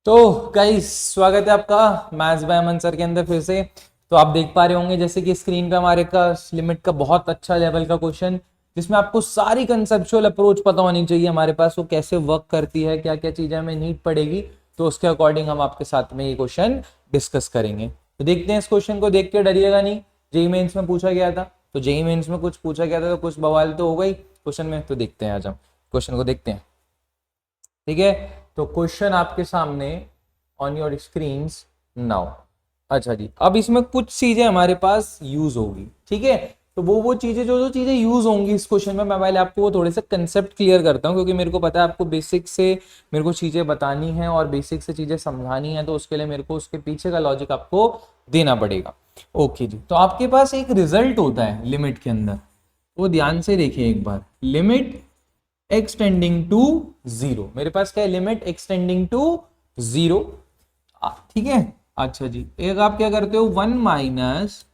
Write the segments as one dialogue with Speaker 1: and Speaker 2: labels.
Speaker 1: तो गाइस स्वागत है आपका मैथ्स बाय अमन सर के अंदर फिर से। तो आप देख पा रहे होंगे जैसे कि स्क्रीन पे हमारे का लिमिट का बहुत अच्छा लेवल का क्वेश्चन, जिसमें आपको सारी कंसेप्चुअल अप्रोच पता होनी चाहिए हमारे पास, वो कैसे वर्क करती है, क्या क्या चीजें हमें नीड पड़ेगी। तो उसके अकॉर्डिंग हम आपके साथ में ये क्वेश्चन डिस्कस करेंगे। तो देखते हैं, इस क्वेश्चन को देख के डरिएगा नहीं। जेई मेंस में पूछा गया था, तो जेई मेंस में कुछ पूछा गया था तो कुछ बवाल तो हो गई क्वेश्चन में। तो देखते हैं, आज हम क्वेश्चन को देखते हैं। ठीक है, तो क्वेश्चन आपके सामने ऑन योर स्क्रीन नाउ। अच्छा जी, अब इसमें कुछ चीजें हमारे पास यूज होगी। ठीक है, तो वो चीजें जो जो चीजें यूज होंगी इस क्वेश्चन में, मैं पहले आपको वो थोड़े से कंसेप्ट क्लियर करता हूँ, क्योंकि मेरे को पता है आपको बेसिक से मेरे को चीजें बतानी है और बेसिक से चीजें समझानी है, तो उसके लिए मेरे को उसके पीछे का लॉजिक आपको देना पड़ेगा। ओके जी, तो आपके पास एक रिजल्ट होता है लिमिट के अंदर, वो ध्यान से देखिए एक बार। लिमिट एक्सटेंडिंग टू जीरो, मेरे पास क्या है, लिमिट एक्सटेंडिंग टू जीरो। ठीक है, अच्छा जी, एक आप क्या करते हो, one minus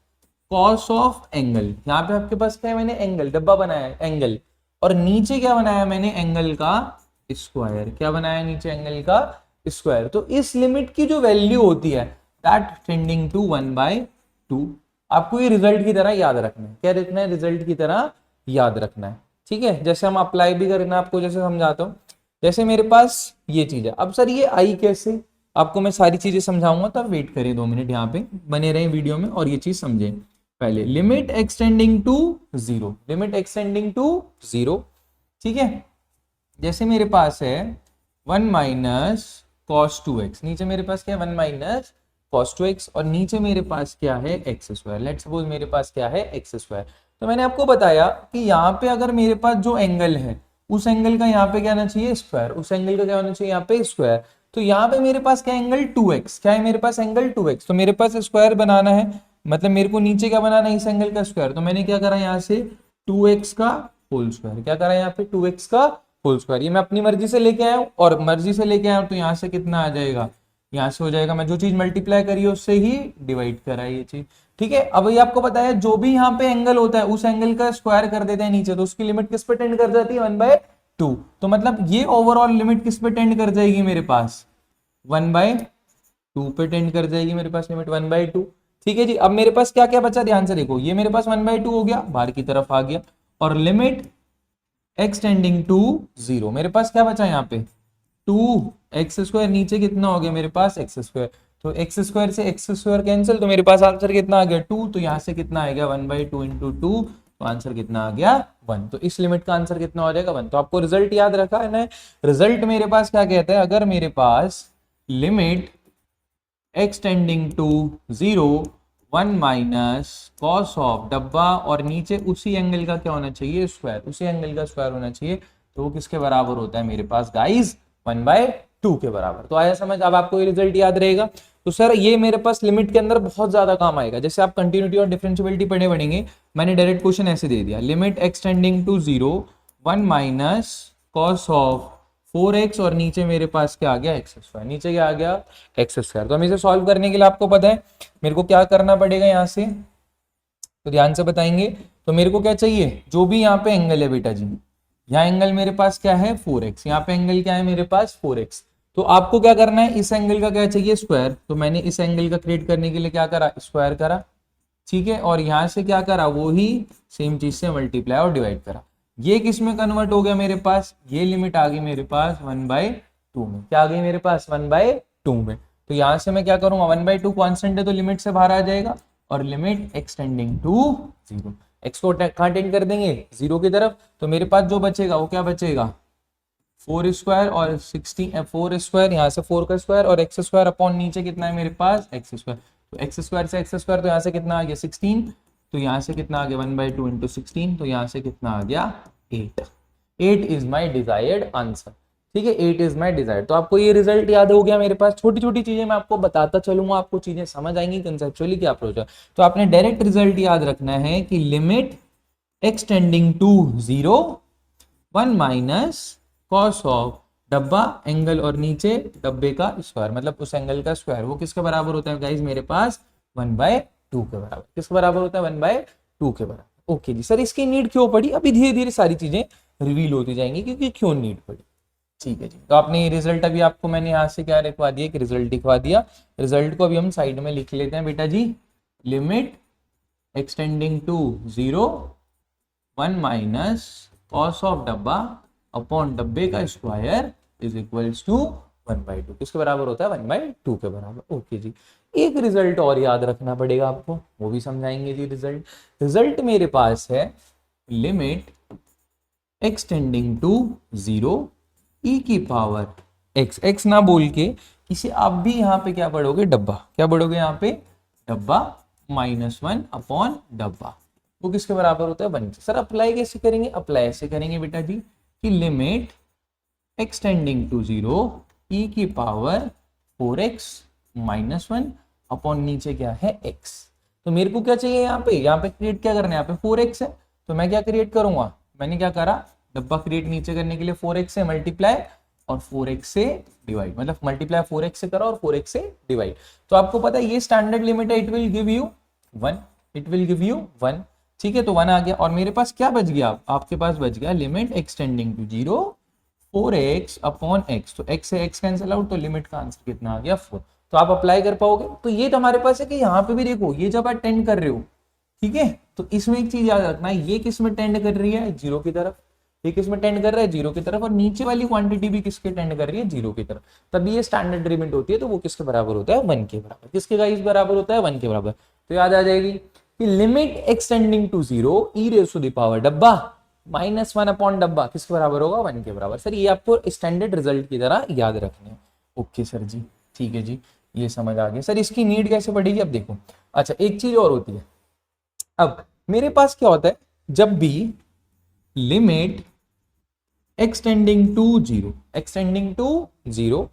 Speaker 1: cos of angle. यहां पे आपके पास क्या है, मैंने एंगल डब्बा बनाया है एंगल, और नीचे क्या बनाया मैंने, एंगल का स्क्वायर। क्या बनाया नीचे, एंगल का स्क्वायर। तो इस लिमिट की जो वैल्यू होती है दैट टेंडिंग टू 1/2, आपको ये रिजल्ट की तरह याद रखना है। क्या रखना है, रिजल्ट की तरह याद रखना है। ठीक है, जैसे हम अप्लाई भी करना, आपको जैसे समझाता हूं। जैसे मेरे पास ये चीज है, अब सर ये आई कैसे, आपको मैं सारी चीजें समझाऊंगा, तो आप वेट करिए 2 मिनट, यहाँ पे बने रहे वीडियो में और ये चीज समझें। पहले limit extending to zero, limit extending to zero. ठीक है, जैसे मेरे पास है one minus cos two x, नीचे मेरे पास क्या है, one minus cos two x, और नीचे मेरे पास क्या है, एक्स स्क्वायर। लेट्स सपोज मेरे पास क्या है, एक्स स्क्वायर। तो मैंने आपको बताया कि यहाँ पे अगर मेरे पास जो एंगल है, उस एंगल का यहाँ पे क्या होना चाहिए, स्क्वायर। उस एंगल का क्या होना चाहिए, यहाँ पे स्क्वायर। तो यहाँ पे मेरे पास क्या एंगल 2x, क्या है मेरे पास एंगल 2x, तो मेरे पास स्क्वायर बनाना है, मतलब मेरे को नीचे क्या बनाना है, इस एंगल का स्क्वायर। तो मैंने क्या करा यहाँ से, 2x का होल स्क्वायर। क्या करा यहाँ पे, 2x का होल स्क्वायर। ये मैं अपनी मर्जी से लेके आया हूँ, और मर्जी से लेके आया हूँ तो यहाँ से कितना आ जाएगा, यहाँ से हो जाएगा, मैं जो चीज मल्टीप्लाई करी है उससे ही डिवाइड करा है ये चीज। ठीक है, अब ये आपको बताया जो भी यहाँ पे एंगल होता है उस एंगल का स्क्वायर कर देते हैं नीचे, तो उसकी लिमिट किस पे टेंड कर जाती है, 1/2। तो मतलब ये ओवरऑल लिमिट किस पे टेंड कर जाएगी, मेरे पास 1/2 पे टेंड कर जाएगी मेरे पास लिमिट 1/2। ठीक है जी, अब मेरे पास क्या क्या बचा, ध्यान से देखो, ये मेरे पास 1/2 हो गया, बाहर की तरफ आ गया, और लिमिट एक्सटेंडिंग टू जीरो, मेरे पास क्या बचा यहाँ पे, 2x स्क्वायर, नीचे कितना हो गया मेरे पास, एक्स स्क्वायर। तो एक्स स्क्वायर से एक्स स्क्वायर कैंसिल, तो मेरे पास आंसर कितना आ गया, 2। तो यहाँ से कितना आएगा, 1/2 इंटू 2, तो आंसर कितना आ गया, 1। तो इस लिमिट का आंसर कितना हो जाएगा, 1। तो आपको रिजल्ट याद रखा है ना। रिजल्ट मेरे पास क्या कहता है, अगर मेरे पास limit extending to zero, one minus cos of डब्बा, और नीचे उसी एंगल का क्या होना चाहिए, स्क्वायर, उसी एंगल का स्क्वायर होना चाहिए। तो वो किसके बराबर होता है मेरे पास गाइस, 1/2 के बराबर। तो आया समझ, अब आपको ये रिजल्ट याद रहेगा। तो सर ये मेरे पास लिमिट के अंदर बहुत ज्यादा काम आएगा, जैसे आप कंटिन्यूटी और डिफरेंशियबिलिटी पढ़े बढ़ेंगे। मैंने डायरेक्ट क्वेश्चन ऐसे दे दिया, limit extending to zero, one minus cos of 4x, और नीचे मेरे पास क्या आ गया, एक्स स्क्वायर। नीचे क्या आ गया, एक्स स्क्वायर। तो हम इसे सॉल्व करने के लिए आपको पता है मेरे को क्या करना पड़ेगा यहाँ से, तो ध्यान से बताएंगे। तो मेरे को क्या चाहिए, जो भी यहाँ पे एंगल है बेटा जी, यहाँ एंगल मेरे पास क्या है 4x, यहाँ पे एंगल क्या है मेरे पास 4x। तो आपको क्या करना है, इस एंगल का क्या चाहिए, स्क्वायर। तो मैंने इस एंगल का क्रिएट करने के लिए क्या करा, स्क्वायर करा। ठीक है, और यहां से क्या करा, वो ही सेम चीज से मल्टीप्लाई और डिवाइड करा। ये किस में कन्वर्ट हो गया मेरे पास, ये लिमिट आ गई मेरे पास 1/2 में। क्या आ गई मेरे पास, 1/2 में। तो यहां से मैं क्या करूंगा, 1/2 कॉन्स्टेंट है तो लिमिट से बाहर आ जाएगा, और limit extending to zero, x को कहां टेंड कर देंगे, जीरो की तरफ। तो मेरे पास जो बचेगा वो क्या बचेगा, 4 स्क्वायर और 16, 4 स्क्वायर, यहाँ से 4 का स्क्वायर और एक्स स्क्वायर अपॉन नीचे कितना है मेरे पास, एक्स स्क्वायर। तो एक्स स्क्वायर से एक्स स्क्वायर, तो यहाँ से कितना आ गया 16, तो यहाँ से कितना आ गया 1/2 इंटू 16, तो यहाँ से कितना आ गया 8। 8 इज माई डिजायर्ड आंसर। ठीक है, 8 इज माई डिजायर्ड। तो आपको ये रिजल्ट याद हो गया मेरे पास। छोटी छोटी चीजें मैं आपको बताता चलूंगा, आपको चीजें समझ आएंगी कंसेप्चुअली क्या अप्रोच है। तो आपने डायरेक्ट रिजल्ट याद रखना है कि limit extending to zero, one minus cos of डब्बा एंगल, और नीचे डब्बे का स्क्वायर, मतलब उस एंगल का स्क्वायर, वो किसके बराबर होता है गाइज मेरे पास, 1/2 के बराबर। किसके बराबर होता है, 1/2 के बराबर। ओके जी, सर इसकी नीड क्यों पड़ी, अभी धीरे धीरे सारी चीजें रिवील होती जाएंगी क्योंकि क्यों नीड पड़ी। ठीक है जी, तो आपने ये रिजल्ट अभी आपको मैंने यहाँ से क्या लिखवा दिया कि रिजल्ट लिखवा दिया। रिजल्ट को अभी हम साइड में लिख लेते हैं बेटा जी। Limit extending to 0 1 minus cos of डब्बा अपॉन डब्बे का स्क्वायर इज इक्वल्स टू 1/2। किसके बराबर होता है? 1/2 के बराबर। ओके जी, एक रिजल्ट और याद रखना पड़ेगा आपको, वो भी समझाएंगे जी। रिजल्ट मेरे पास है लिमिट एक्सटेंडिंग टू 0 e की पावर x। x ना बोल के इसे आप भी यहाँ पे क्या पढ़ोगे? डब्बा। क्या पढ़ोगे यहाँ पे? डब्बा -1 अपॉन डब्बा। वो किसके बराबर होता है? 1। सर अप्लाई कैसे करेंगे? अप्लाई ऐसे करेंगे बेटा जी कि लिमिट एक्सटेंडिंग टू 0 e की पावर 4x -1 अपॉन नीचे क्या है? x। तो मेरे को क्या चाहिए यहाँ पे? यहाँ पे क्रिएट क्या करना है? यहाँ पे 4x है, तो मैं क्या क्रिएट करूंगा? मैंने क्या करा? डब्बा क्रिएट नीचे करने के लिए 4x से मल्टीप्लाई और 4x से डिवाइड, मतलब मल्टीप्लाई 4x से करा और 4x से डिवाइड। तो आपको पता है ये स्टैंडर्ड लिमिट है, it will give you 1। It will give you 1। ठीक है, तो 1 आ गया और मेरे पास क्या बच गया? आपके पास बच गया limit extending to 0 4x upon x। तो x से x कैंसिल आउट, तो लिमिट का आंसर कितना आ गया? 4। तो आप अप्लाई कर पाओगे। तो ये तो हमारे पास है कि यहाँ पे भी देखो, ये जब आप टेंड कर रहे हो, ठीक है, तो इसमें एक चीज याद रखना है, ये किस में टेंड कर रही है? 0 की तरफ। ये किस में टेंड कर रहा है? 0 की तरफ। और नीचे वाली क्वांटिटी भी किसके टेंड कर रही है? 0 की तरफ। तभी ये स्टैंडर्ड लिमिट होती है, तो वो किसके बराबर होता है? 1 के बराबर। किसके गाइस बराबर होता है? 1 के बराबर। तो याद आ जाएगी कि limit extending to 0 e raise to the power डब्बा -1 अपॉन डब्बा किसके बराबर होगा? 1 के बराबर। सर ये आपको स्टैंडर्ड रिजल्ट की तरह याद रखने हैं। ओके सर जी, ठीक है जी, ये समझ आ गया। सर इसकी नीड कैसे पड़ेगी? अब देखो, अच्छा एक चीज और होती है। अब मेरे पास क्या होता है, जब भी लिमिट एक्सटेंडिंग टू 0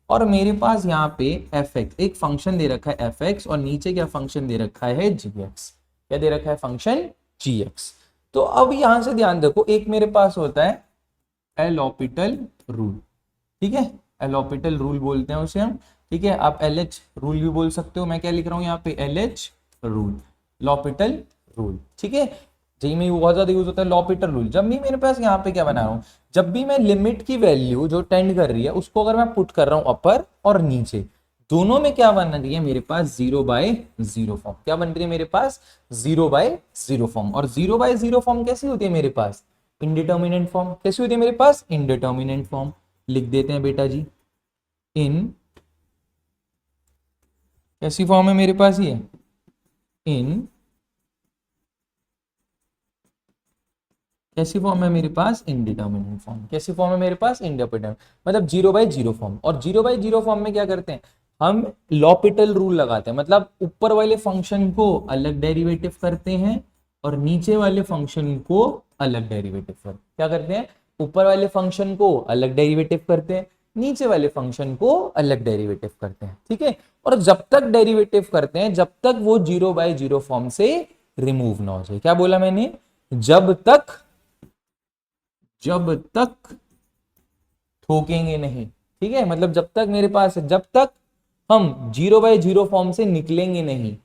Speaker 1: और मेरे पास यहाँ पे fx एक फंक्शन दे रखा है fx और नीचे क्या फंक्शन दे रखा है? gx। क्या दे रखा है? Function gx। तो अब यहां से ध्यान रखो, एक मेरे पास होता है एल'हॉपिटल रूल। ठीक है, एल'हॉपिटल रूल बोलते हैं उसे हम। ठीक है, आप LH रूल भी बोल सकते हो। मैं क्या लिख रहा हूं यहाँ पे? LH rule, L'Hopital rule. ठीक है, जी में बहुत ज्यादा यूज होता है l'हॉपिटल रूल। जब भी मेरे पास यहाँ पे क्या बना रहा हूँ, जब भी मैं लिमिट की वैल्यू जो टेंड कर रही है उसको अगर मैं पुट कर रहा हूँ अपर और नीचे, दोनों में क्या बन रही है मेरे पास? 0/0 फॉर्म। क्या बन रही है मेरे पास? 0/0 फॉर्म। और 0/0 फॉर्म कैसी होती है मेरे पास? Indeterminate form. कैसी होती है मेरे पास? Indeterminate form. लिख देते हैं बेटा जी, इन कैसी फॉर्म है मेरे पास? ये इन कैसी फॉर्म है मेरे पास? Indeterminate form. कैसी फॉर्म है मेरे पास? इनडिटर्मिनेंट, मतलब 0/0 फॉर्म। और 0/0 फॉर्म में क्या करते हैं हम? l'हॉपिटल रूल लगाते हैं, मतलब ऊपर वाले फंक्शन को अलग डेरिवेटिव करते हैं और नीचे वाले फंक्शन को अलग डेरिवेटिव करते हैं। क्या करते हैं? ऊपर वाले फंक्शन को अलग डेरिवेटिव करते हैं, नीचे वाले फंक्शन को अलग डेरिवेटिव करते हैं। ठीक है, और जब तक डेरिवेटिव करते हैं, जब तक वो 0/0 फॉर्म से रिमूव ना हो जाए। क्या बोला मैंने? जब तक ठोकेंगे नहीं। ठीक है, मतलब जब तक मेरे पास है, जब तक हम 0/0 फॉर्म से निकलेंगे नहीं,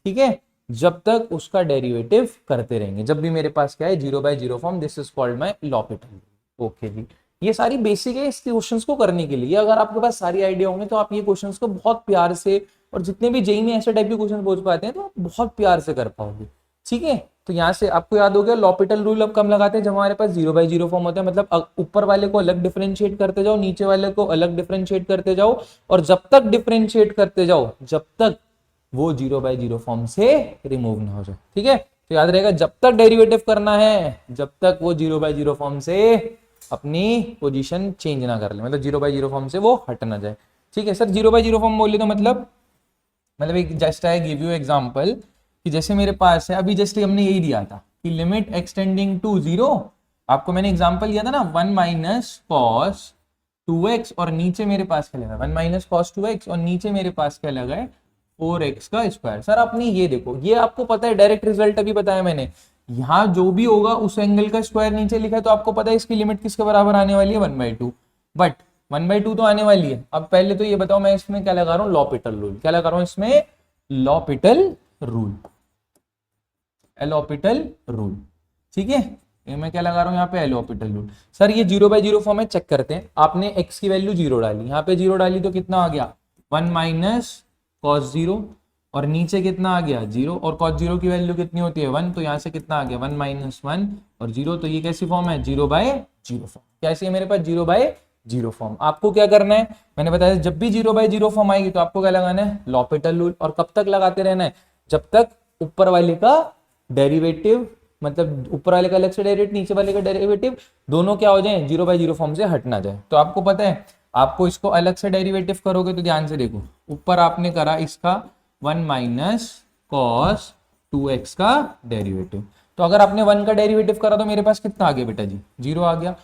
Speaker 1: ठीक है, जब तक उसका डेरिवेटिव करते रहेंगे। जब भी मेरे पास क्या है? 0/0 form, this is called my L'Hopital. Okay जी, ये सारी बेसिक है इस क्वेश्चंस को करने के लिए। अगर आपके पास सारी आइडिया होंगे तो आप ये क्वेश्चंस को बहुत प्यार से, और जितने भी जेईई में ऐसे टाइप के क्वेश्चन पूछ पाते हैं तो आप बहुत प्यार से कर पाओगे। ठीक है, तो यहाँ से आपको याद हो गया l'हॉपिटल रूल अब कम लगाते हैं जब हमारे पास 0/0 फॉर्म होता है, मतलब ऊपर वाले को अलग डिफरेंशिएट करते जाओ, नीचे वाले को अलग डिफरेंशिएट करते जाओ, और जब तक डिफरेंशिएट करते जाओ जब तक वो 0/0 फॉर्म से रिमूव ना हो जाए। ठीक है, तो याद रहेगा, जब तक डेरिवेटिव करना है जब तक वो 0/0 फॉर्म से अपनी पोजीशन चेंज ना कर ले, मतलब 0/0 फॉर्म से वो हट ना जाए। ठीक है सर, 0/0 फॉर्म बोले तो मतलब एक just I give you example कि जैसे मेरे पास है अभी जस्ट हमने यही दिया था कि लिमिट एक्सटेंडिंग टू 0, आपको मैंने एग्जांपल दिया था ना 1 माइनस कॉस 2x, और नीचे मेरे पास क्या लगा? 1 माइनस कॉस 2x, और नीचे मेरे पास क्या लगा है? 4x का स्क्वायर। सर आपने ये देखो, ये आपको पता है डायरेक्ट रिजल्ट अभी बताया मैंने, यहाँ जो भी होगा उस एंगल का स्क्वायर नीचे लिखा है, तो आपको पता है इसकी लिमिट किसके बराबर आने वाली है? 1/2। बट 1/2 तो आने वाली है। अब पहले तो ये बताओ, मैं इसमें क्या लगा रहा हूँ? l'हॉपिटल रूल। क्या लगा रहा हूँ इसमें? l'हॉपिटल रूल, l'हॉपिटल रूल। ठीक है, ये मैं क्या लगा रहा हूँ यहाँ पे, एल हॉपिटल रूल। सर ये 0/0 फॉर्म है, चेक करते हैं। आपने x की वैल्यू 0 डाली, यहाँ पे 0 डाली तो कितना आ गया 1 माइनस कॉस 0, और नीचे कितना आ गया 0, और कॉस 0 की वैल्यू कितनी होती है 1, तो यहाँ से कितना आ गया 1 माइनस 1 और 0, तो ये कैसी फॉर्म है 0/0 फॉर्म। कैसी है मेरे पास 0/0 फॉर्म। आपको क्या करना है, मैंने बताया जब भी 0/0 फॉर्म आएगी तो आपको क्या लगाना है लॉपिटल रूल, और कब तक लगाते रहना है, जब तक ऊपर वाले का डेरिवेटिव, मतलब ऊपर वाले का अलग से डेरिवेटिव, नीचे वाले का डेरिवेटिव दोनों क्या हो जाए 0/0 फॉर्म से हट ना जाए। तो आपको पता है, आपको इसको अलग से डेरिवेटिव करोगे तो ध्यान से देखो, ऊपर आपने करा इसका 1 माइनस कॉस 2x का डेरिवेटिव, तो अगर आपने 1 का डेरिवेटिव करा तो मेरे पास कितना आ गया बेटा जी 0 आ गया,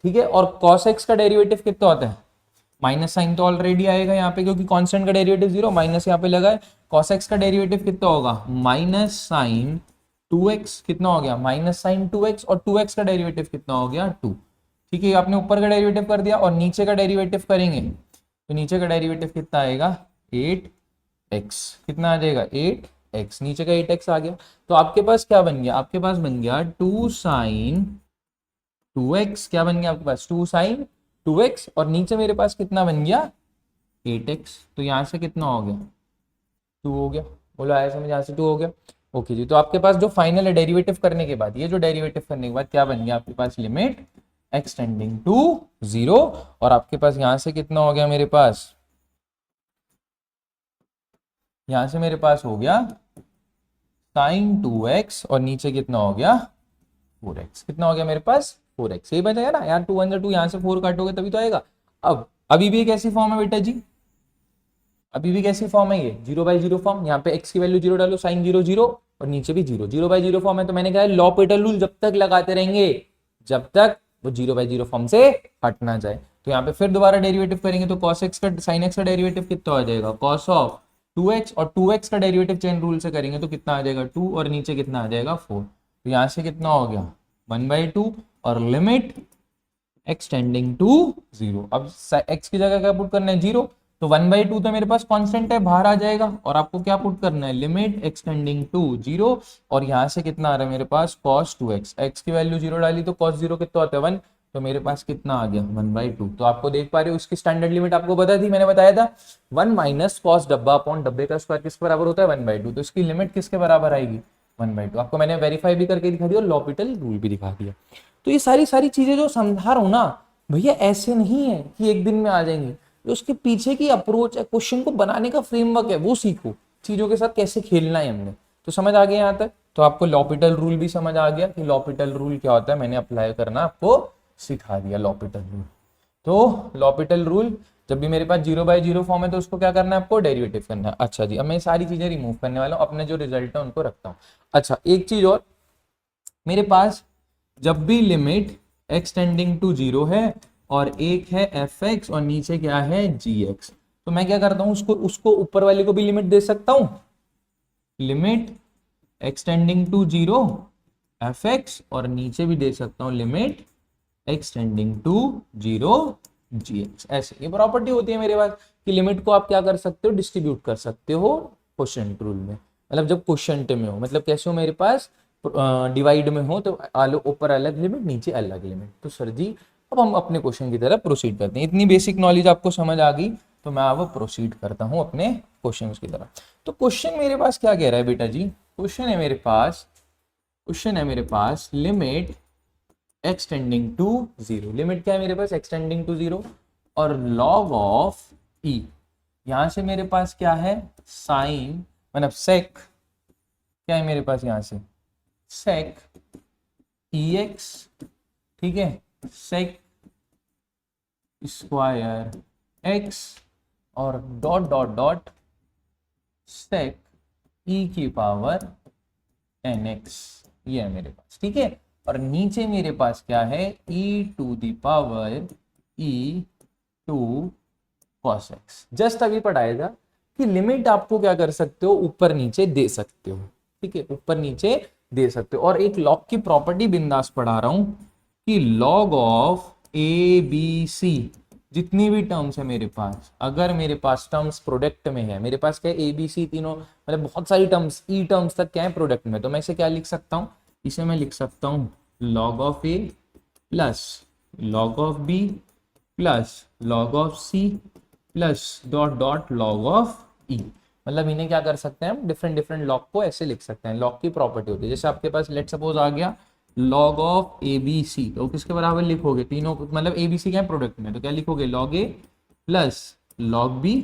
Speaker 1: ठीक है। और cos x का डेरिवेटिव कितना होता है, माइनस साइन तो ऑलरेडी आएगा यहाँ पे क्योंकि कांस्टेंट का डेरिवेटिव 0, माइनस यहाँ पे लगा है। cos x का डेरिवेटिव कितना होगा माइनस साइन 2x, कितना हो गया माइनस साइन 2x, और 2x का डेरिवेटिव कितना हो गया 2, ठीक है। आपने ऊपर का डेरिवेटिव कर दिया, और नीचे का डेरिवेटिव करेंगे तो नीचे का डेरिवेटिव कितना आएगा 8x, कितना आ जाएगा 8x, नीचे का 8x आ गया। तो आपके पास क्या बन गया, आपके पास बन गया 2 साइन 2x, क्या बन गया आपके पास 2 साइन 2x, और नीचे मेरे पास कितना बन गया 8x, तो यहाँ से कितना हो गया 2 हो गया। बोलो आया समझ, यहाँ से 2 हो गया। ओके जी, तो आपके पास जो फाइनल है डेरिवेटिव करने के बाद, ये जो डेरिवेटिव करने के बाद क्या बन गया आपके पास लिमिट एक्सटेंडिंग टू 0, और आपके पास यहाँ से कितना हो गया मेरे पास, यहाँ से मेरे पास हो गया साइन 2x, और नीचे कितना हो गया 4x, कितना हो गया मेरे पास 4x, यही बचेगा ना यार, 2 1 2, यहाँ से 4 काटोगे तभी तो आएगा। अब अभी भी एक ऐसी फॉर्म है बेटा जी, अभी भी कैसी फॉर्म है ये 0/0 फॉर्म, यहाँ पे x की वैल्यू 0 डालो, साइन 0 0, और नीचे भी 0, 0/0 फॉर्म है। तो मैंने कहा लॉपिटल रूल जब तक लगाते रहेंगे जब तक वो 0/0 फॉर्म से हट ना जाए। तो यहाँ पे फिर दोबारा डेरिवेटिव करेंगे तो cos x का sin x का डेरिवेटिव कितना आ जाएगा cos ऑफ 2x, और 2x का डेरिवेटिव चेन रूल से करेंगे तो कितना आ जाएगा 2, और नीचे कितना आ जाएगा 4, तो यहाँ से कितना हो गया 1/2, और लिमिट एक्सटेंडिंग टू 0। अब x की जगह क्या पुट करना है 0, तो 1/2 तो मेरे पास कांस्टेंट है, बाहर आ जाएगा, और आपको क्या पुट करना है लिमिट एक्सटेंडिंग टू 0, और यहाँ से कितना आ रहा है मेरे पास cos 2x, x की वैल्यू 0 डाली तो cos 0 कितना होता है 1, तो मेरे पास कितना आ गया 1/2। तो आपको देख पा रहे हो उसकी स्टैंडर्ड लिमिट आपको पता थी, मैंने बताया था 1 माइनस कॉस डब्बा अपॉन डब्बे का स्क्वायर किसके बराबर होता है 1/2, तो इसकी लिमिट किसके बराबर आएगी 1/2। आपको मैंने वेरीफाई भी करके दिखा दिया और लॉपिटल रूल भी दिखा दिया। तो ये सारी सारी चीजें जो समझा रहा हूं ना भैया, ऐसे नहीं है कि एक दिन में आ जाएंगी, जो उसके पीछे की अप्रोच है, क्वेश्चन को बनाने का फ्रेमवर्क है, वो सीखो, चीजों के साथ कैसे खेलना है हमने। तो समझ आ गया यहाँ तक, तो आपको लॉपिटल रूल भी समझ आ गया कि लॉपिटल रूल क्या होता है, मैंने अप्लाई करना आपको सिखा दिया लॉपिटल रूल। तो लॉपिटल रूल जब भी मेरे पास 0/0 फॉर्म है तो उसको क्या करना है आपको डेरिवेटिव करना है। अच्छा जी, अब मैं सारी चीजें रिमूव करने वाला हूँ, अपने जो रिजल्ट है उनको रखता हूँ। अच्छा एक चीज और, मेरे पास जब भी लिमिट एक्सटेंडिंग टू 0 है और एक है fx और नीचे क्या है gx, तो मैं क्या करता हूं उसको ऊपर वाले को भी लिमिट दे सकता हूं, लिमिट एक्सटेंडिंग टू 0 fx, और नीचे भी दे सकता हूं लिमिट एक्सटेंडिंग टू 0 gx। ऐसे ये प्रॉपर्टी होती है मेरे पास कि लिमिट को आप क्या कर सकते हो डिस्ट्रीब्यूट कर सकते हो क्वोशिएंट रूल में, मतलब जब क्वोशिएंट में हो, मतलब कैसे हो मेरे पास डिवाइड में हो तो आलो ऊपर अलग लिमिट नीचे अलग लिमिट। तो सर जी अब हम अपने क्वेश्चन की तरफ प्रोसीड करते हैं, इतनी बेसिक नॉलेज आपको समझ आ गई तो मैं अब प्रोसीड करता हूं अपने क्वेश्चन की तरफ। तो क्वेश्चन मेरे पास क्या कह रहा है बेटा जी, क्वेश्चन है मेरे पास लिमिट एक्सटेंडिंग टू 0, लिमिट क्या है मेरे पास एक्सटेंडिंग टू 0, और log ऑफ e, यहां से मेरे पास क्या है साइन, मतलब सेक क्या है मेरे पास यहाँ से सेक ex, ठीक है, सेक स्क्वायर x, और डॉट डॉट डॉट सेक e की पावर nx, ये है मेरे पास, ठीक है। और नीचे मेरे पास क्या है e to the power e to cos x। Just अभी पढ़ाया था कि लिमिट आपको क्या कर सकते हो ऊपर नीचे दे सकते हो, ठीक है, ऊपर नीचे दे सकते हो। और एक लॉग की प्रॉपर्टी बिंदास पढ़ा रहा हूं कि log of A B C, जितनी भी टर्म्स है मेरे पास, अगर मेरे पास टर्म्स प्रोडक्ट में है, मेरे पास क्या है ए बी सी तीनों, मतलब बहुत सारी टर्म्स ई टर्म्स तक क्या है प्रोडक्ट में, तो मैं इसे क्या लिख सकता हूं, इसे मैं लिख सकता हूं log of A plus log of B plus log of C plus dot dot log of E. मतलब इन्हें क्या कर सकते हैं हम, डिफरेंट डिफरेंट लॉग को ऐसे लिख सकते हैं। लॉग की प्रॉपर्टी होती है, जैसे आपके पास लेट सपोज आ गया log of A B C, तो किसके बराबर लिखोगे, तीनों मतलब ए बी सी क्या है प्रोडक्ट में, तो क्या लिखोगे log A plus log B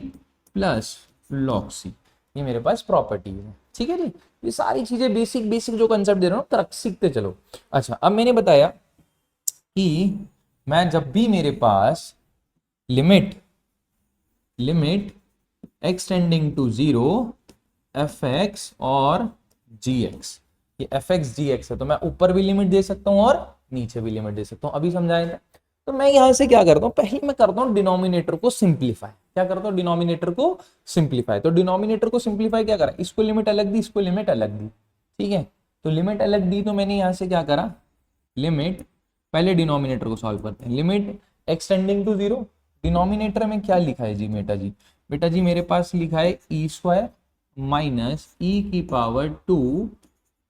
Speaker 1: plus log C. ये मेरे पास प्रॉपर्टी है, ठीक है जी। ये सारी चीजें बेसिक बेसिक जो कंसेप्ट दे रहा हूँ तरक सीखते चलो। अच्छा, अब मैंने बताया कि मैं जब भी मेरे पास limit x tending to 0 fx और gx, ये fx gx है, तो मैं ऊपर भी लिमिट दे सकता हूँ और नीचे भी लिमिट दे सकता हूँ। अभी समझाया था। तो मैं यहां से क्या करता हूँ, पहले मैं करता हूँ डिनोमिनेटर को सिंप्लीफाई। क्या करता हूँ, डिनोमिनेटर को सिंप्लीफाई। तो डिनोमिनेटर को सिंप्लीफाई क्या करा, इसको लिमिट अलग दी, इसको लिमिट अलग दी, ठीक है। तो लिमिट अलग दी तो मैंने यहां से क्या करा, लिमिट, पहले डिनोमिनेटर को सॉल्व करते हैं। लिमिट एक्सटेंडिंग टू 0, डिनोमिनेटर में क्या लिखा है जी बेटा जी मेरे पास लिखा है ई स्क्वायर माइनस ई की पावर 2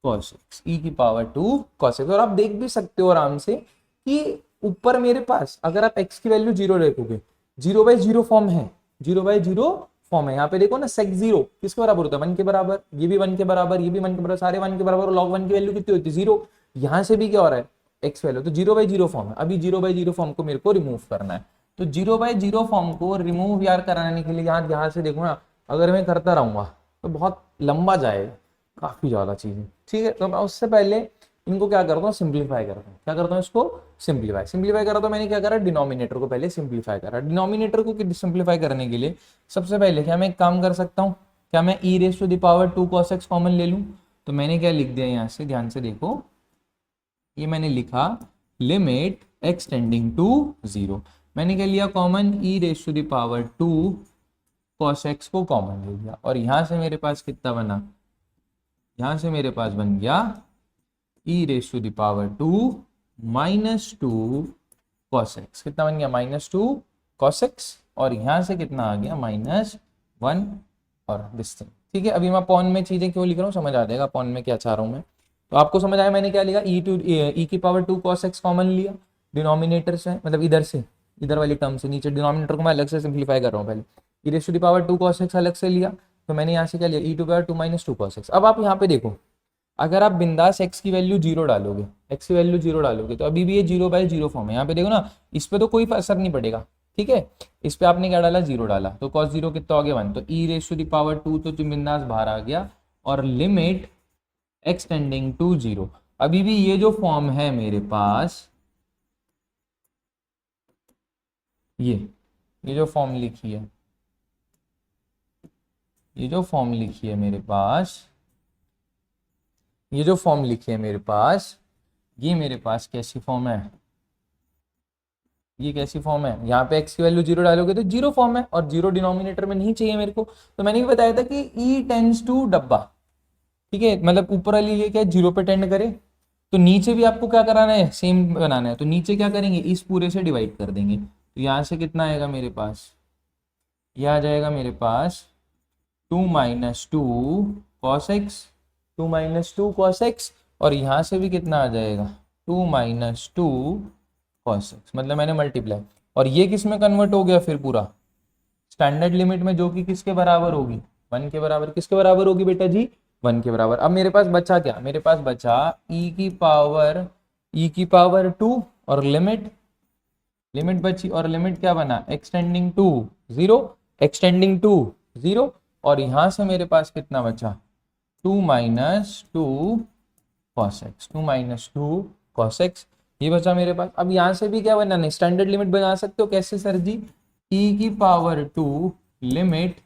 Speaker 1: cos x, ई की पावर 2 cos x। और आप देख भी सकते हो आराम से कि ऊपर मेरे पास अगर आप x की वैल्यू 0 रखोगे, 0/0 फॉर्म है, 0/0 फॉर्म है। यहाँ पे देखो ना सेक 0 किसके बराबर होता है, 1 के बराबर, ये भी 1 के बराबर, ये भी 1 के बराबर, सारे 1 के बराबर। और log 1 की वैल्यू कितनी होती है 0। यहाँ से भी क्या हो रहा है, एक्स वैल्यू, तो 0/0 फॉर्म है। अभी 0/0 फॉर्म को मेरे को रिमूव करना है। तो 0/0 फॉर्म को रिमूव यार कराने के लिए यहाँ से देखो ना, अगर मैं करता रहूंगा तो बहुत लंबा जाएगा, काफी ज्यादा चीजें, ठीक है। तो मैं उससे पहले इनको क्या करता हूँ, सिंप्लीफाई करता हूँ। क्या करता हूँ, इसको सिंप्लीफाई करा। तो मैंने क्या करा, डिनोमिनेटर को पहले सिंप्लीफाई करा। डिनोमिनेटर को सिंप्लीफाई करने के लिए सबसे पहले क्या मैं एक काम कर सकता हूँ, क्या मैं E raise to the power 2 cos x common ले लूँ। तो मैंने क्या लिख दिया यहाँ से, ध्यान से देखो, ये मैंने लिखा लिमिट x टेंडिंग टू 0। मैंने क्या लिया common, e raise to the power 2 cos x को कॉमन ले लिया। और यहां से मेरे पास कितना बना, यहां से मेरे पास बन गया E raise to the power 2 -2 cos x। कितना बन गया, -2 cos x। और यहां से कितना आ गया, -1 और दिस थिंग, ठीक है। अभी मैं अपॉन में चीजें क्यों लिख रहा हूँ समझ आ जाएगा, अपॉन में क्या चाह रहा हूँ मैं। तो आपको समझ आया मैंने क्या लिखा, ई की पावर 2 cos x कॉमन लिया डिनोमिनेटर से, मतलब इधर से, इधर वाली टर्म से। नीचे डिनोमिनेटर को मैं अलग से सिंप्लीफाई कर रहा हूँ पहले। E raise to the power 2 cos x अलग से लिया, तो मैंने यहाँ से क्या लिया, ई टू पावर 2 -2 cos x। अब आप यहाँ पे देखो, अगर आप बिंदास x की वैल्यू 0 डालोगे, x की वैल्यू 0 डालोगे, तो अभी भी ये 0/0 फॉर्म है। यहाँ पे देखो ना, इस पे तो कोई असर नहीं पड़ेगा, ठीक है। इस पे आपने क्या डाला, 0 डाला, तो cos 0 कितना हो गया 1। तो ई रेस टू द पावर 2 तो बिंदास बाहर आ गया। और लिमिट x टेंडिंग टू 0, अभी भी ये जो फॉर्म है मेरे पास, ये जो फॉर्म लिखी है, ये जो फॉर्म लिखी है मेरे पास, ये जो फॉर्म लिखी है मेरे पास, ये मेरे पास कैसी फॉर्म है, ये कैसी फॉर्म है। यहाँ पे x की वैल्यू 0 डालोगे तो 0 फॉर्म है, और 0 डिनोमिनेटर में नहीं चाहिए मेरे को। तो मैंने भी बताया था कि e टेंड्स टू डब्बा, ठीक है, मतलब ऊपर वाली ये क्या 0 पे टेंड करे, तो नीचे भी आपको क्या कराना है, सेम बनाना है। तो नीचे क्या करेंगे, इस पूरे से डिवाइड कर देंगे। तो यहाँ से कितना आएगा मेरे पास, यह आ जाएगा मेरे पास 2 - 2 cos x, 2 - 2 cos x। और यहाँ से भी कितना आ जाएगा, 2 - 2 cos x, मतलब मैंने मल्टीप्लाई। और ये किस में कन्वर्ट हो गया फिर पूरा, स्टैंडर्ड लिमिट में, जो कि किसके बराबर होगी, 1 के बराबर। किसके बराबर होगी बेटा जी, 1 के बराबर। अब मेरे पास बचा क्या, मेरे पास बचा e की पावर 2 और लिमिट बची। और लिमिट क्या बना, एक्सटेंडिंग टू 0, एक्सटेंडिंग टू 0। और यहां से मेरे पास कितना बचा, 2 - 2 cos x, 2 - 2 cos x, ये बचा मेरे पास। अब यहां से भी क्या बनाना है, स्टैंडर्ड लिमिट बना सकते हो, कैसे सर जी, e की पावर 2 लिमिट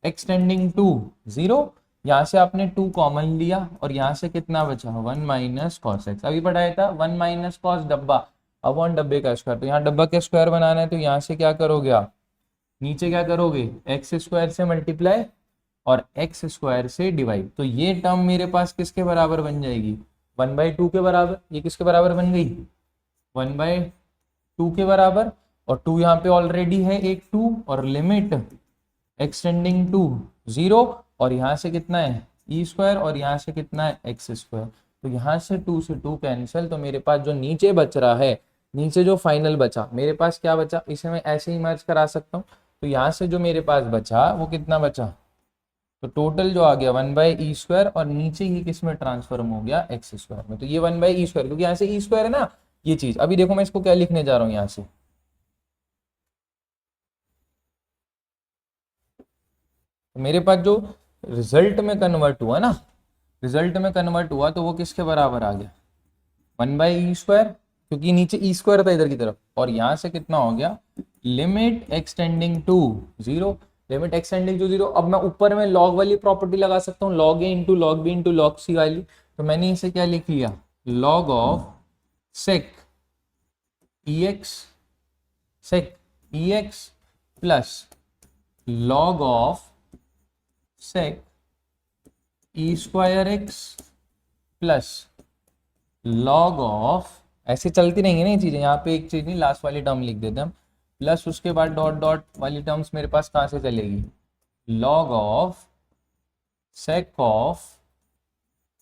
Speaker 1: एक्सटेंडिंग टू 0। यहाँ से आपने 2 कॉमन लिया, और यहाँ से कितना बचा, 1 - cos x। अभी पढ़ाया था 1 - cos डब्बा अपॉन डब्बे का स्क्वायर। तो यहाँ डब्बा का स्क्वायर बनाना है, तो यहाँ से क्या करोगे आप, नीचे क्या करोगे, एक्स स्क्वायर से मल्टीप्लाई और एक्स स्क्वायर से डिवाइड। तो ये टर्म मेरे पास किसके बराबर बन जाएगी, 1/2 के बराबर। ये किसके बराबर बन गई, 1/2 के बराबर। और 2 यहाँ पे ऑलरेडी है एक 2, और लिमिट एक्सटेंडिंग टू 0। और यहाँ से कितना है ई स्क्वायर, और यहाँ से कितना है एक्स स्क्वायर। तो यहाँ से 2 कैंसिल, तो मेरे पास जो नीचे बच रहा है, नीचे जो फाइनल बचा मेरे पास क्या बचा, इसे मैं ऐसे ही मर्ज करा सकता हूँ। तो यहाँ से जो मेरे पास बचा वो कितना बचा, तो टोटल जो आ गया 1/e² और नीचे ही किस में ट्रांसफॉर्म हो गया x² में। तो ये 1/e², क्योंकि यहाँ से e² है ना ये चीज। अभी देखो मैं इसको क्या लिखने जा रहा हूँ यहाँ से, तो मेरे पास जो रिजल्ट में कन्वर्ट हुआ ना, रिजल्ट में कन्वर्ट हुआ तो वो किसके बराबर आ गया, 1/e², क्योंकि नीचे e² था इधर की तरफ, और यहाँ से कितना हो गया, limit extending to 0, limit extending to 0। अब मैं ऊपर में लॉग वाली प्रॉपर्टी लगा सकता हूँ, log A into log B into log C वाली। तो मैंने इसे क्या लिख लिया, log of sec EX, sec EX plus log of sec E²X plus log of, ऐसे चलती रहेंगी ना ये चीजें, यहाँ पे एक चीज नहीं, लास्ट वाली टर्म लिख देते हम, प्लस उसके बाद डॉट डॉट वाली टर्म्स मेरे पास कहाँ से चलेगी, log of sake of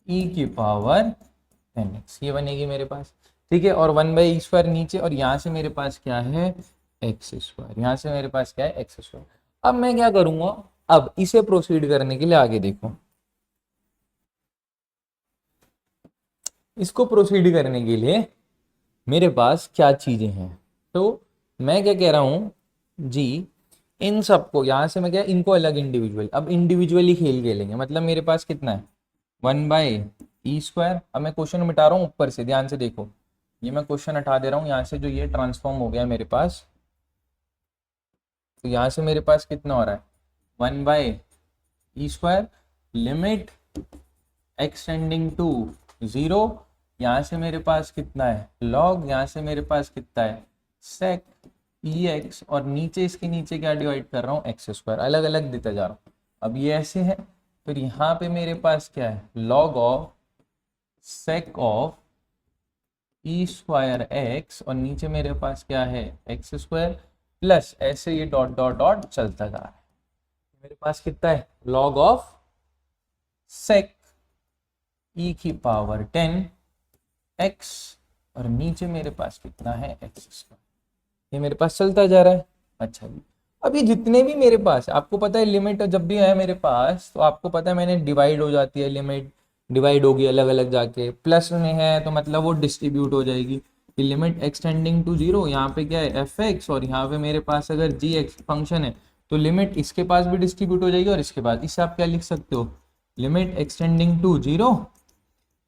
Speaker 1: e⁻ 10x, ये बनेगी मेरे पास। ठीक है, और 1/e² नीचे, और यहाँ से मेरे पास क्या है x², यहाँ से मेरे पास क्या है x²। अब मैं क्या करूंगा, अब इसे प्रोसीड करने के लिए आगे देखो, इसको प्रोसीड करने के लिए मेरे पास क्या चीजें हैं। तो मैं क्या कह रहा हूं जी, इन सबको यहां से मैं क्या, इनको अलग इंडिविजुअल, अब इंडिविजुअली खेलेंगे। मतलब मेरे पास कितना है 1/e²। अब मैं क्वेश्चन मिटा रहा हूँ ऊपर से, ध्यान से देखो, ये मैं क्वेश्चन हटा दे रहा हूँ यहाँ से, जो ये ट्रांसफॉर्म हो गया मेरे पास। तो यहाँ से मेरे पास कितना हो रहा है 1/e², लिमिट एक्सटेंडिंग टू 0, यहाँ से मेरे पास कितना है लॉग, यहाँ से मेरे पास कितना है सेक EX, और नीचे इसके नीचे क्या डिवाइड कर रहा हूँ x², अलग अलग देता जा रहा हूँ। अब ये ऐसे है, फिर यहाँ पे मेरे पास क्या है log of sake of E²X, और नीचे मेरे पास क्या है x² प्लस, ऐसे ये डॉट डॉट डॉट चलता जा रहा है। मेरे पास कितना है लॉग ऑफ सेक e⁻10x, और नीचे मेरे पास कितना है x², ये मेरे पास चलता जा रहा है। अच्छा जी, अब ये जितने भी मेरे पास, आपको पता है लिमिट जब भी है मेरे पास, तो आपको पता है मैंने डिवाइड हो जाती है, लिमिट डिवाइड होगी अलग अलग जाके, प्लस में है तो मतलब वो डिस्ट्रीब्यूट हो जाएगी। कि लिमिट एक्सटेंडिंग टू 0, यहाँ पे क्या है f(x), और यहाँ पे मेरे पास अगर g(x) फंक्शन है, तो लिमिट इसके पास भी डिस्ट्रीब्यूट हो जाएगी, और इसके बाद इससे आप क्या लिख सकते हो, लिमिट एक्सटेंडिंग टू 0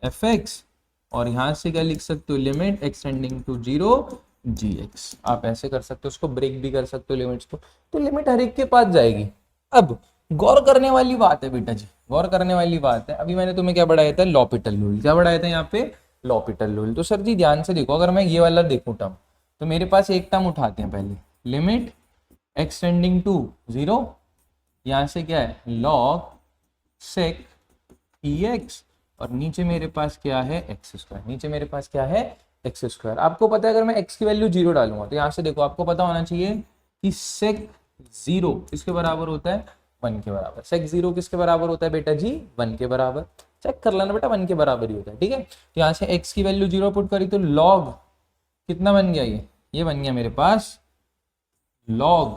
Speaker 1: f(x), और यहाँ से क्या लिख सकते हो, लिमिट एक्सटेंडिंग टू 0 gx। आप ऐसे कर सकते हो, उसको ब्रेक भी कर सकते हो लिमिट्स को, तो लिमिट हर एक के पास जाएगी। अब गौर करने वाली बात है बेटा जी, गौर करने वाली बात है, अभी मैंने तुम्हें क्या पढ़ाया था, लॉपिटल रूल। क्या पढ़ाया था यहाँ पे, लॉपिटल रूल। तो सर जी ध्यान से देखो, अगर मैं ये वाला देखूं टर्म, तो मेरे पास एक टर्म उठाते हैं पहले, लिमिट एक्सटेंडिंग टू 0, यहाँ से क्या है लॉग सेक EX, और नीचे मेरे पास क्या है x², नीचे मेरे पास क्या है x²। आपको पता है अगर मैं x की वैल्यू 0 डालूंगा, तो यहाँ से देखो आपको पता होना चाहिए कि सेक 0 किसके बराबर होता है 1 के बराबर। सेक 0 किसके बराबर होता है बेटा जी 1 के बराबर, चेक कर लेना बेटा 1 के बराबर ही होता है। ठीक है, तो यहाँ से x की वैल्यू 0 पुट करी, तो लॉग कितना बन गया, ये बन गया मेरे पास लॉग